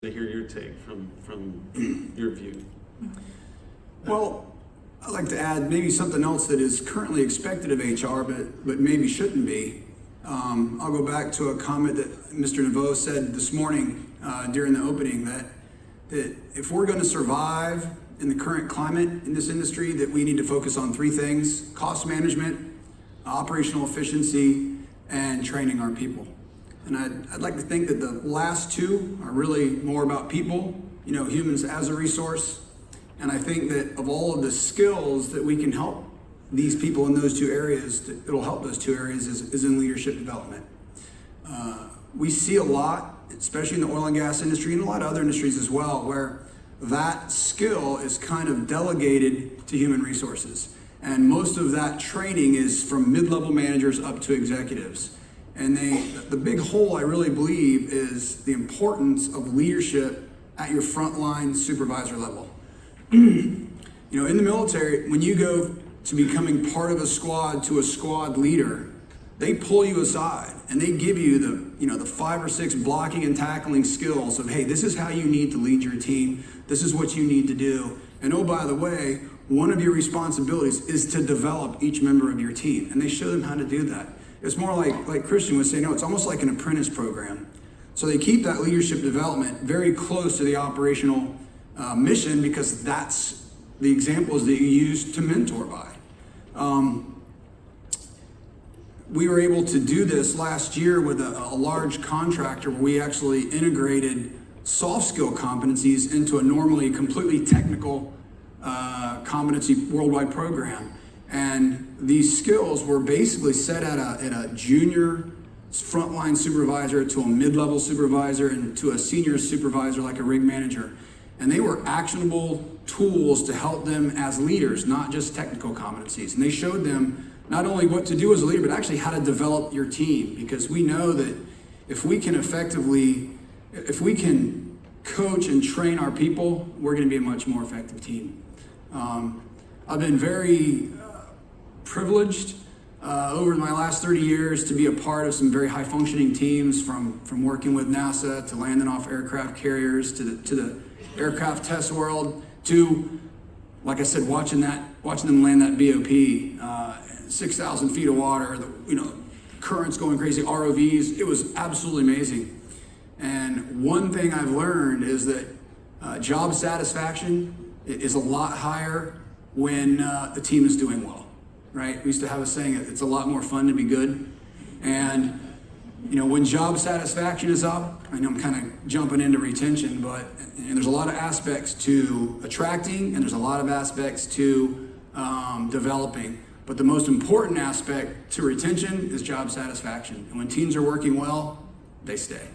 to hear your take from your view. Well, I'd like to add maybe something else that is currently expected of HR, but maybe shouldn't be. I'll go back to a comment that Mr. Naveau said this morning during the opening, that if we're going to survive in the current climate in this industry, that we need to focus on three things: cost management, operational efficiency, and training our people. And I'd like to think that the last two are really more about people, humans as a resource. And I think that of all of the skills that we can help these people in those two areas, it'll help those two areas is in leadership development. We see a lot, especially in the oil and gas industry and a lot of other industries as well, where that skill is kind of delegated to human resources. And most of that training is from mid-level managers up to executives. And the big hole, I really believe, is the importance of leadership at your frontline supervisor level. In the military, when you go to becoming part of a squad to a squad leader, they pull you aside and they give you the 5 or 6 blocking and tackling skills of, hey, this is how you need to lead your team. This is what you need to do. And oh, by the way, one of your responsibilities is to develop each member of your team. And they show them how to do that. It's more like Christian was saying, it's almost like an apprentice program. So they keep that leadership development very close to the operational mission, because that's the examples that you use to mentor by. We were able to do this last year with a large contractor where we actually integrated soft skill competencies into a normally completely technical competency worldwide program. And these skills were basically set at a junior frontline supervisor to a mid-level supervisor and to a senior supervisor like a rig manager. And they were actionable tools to help them as leaders, not just technical competencies. And they showed them not only what to do as a leader, but actually how to develop your team. Because we know that if we can coach and train our people, we're going to be a much more effective team. I've been very privileged over my last 30 years to be a part of some very high functioning teams, from working with NASA to landing off aircraft carriers to the aircraft test world to, like I said, watching them land that BOP, 6,000 feet of water, currents going crazy, ROVs. It was absolutely amazing. And one thing I've learned is that job satisfaction is a lot higher when the team is doing well, right? We used to have a saying, it's a lot more fun to be good. And when job satisfaction is up, I know I'm kind of jumping into retention, but there's a lot of aspects to attracting and there's a lot of aspects to developing. But the most important aspect to retention is job satisfaction. And when teams are working well, they stay.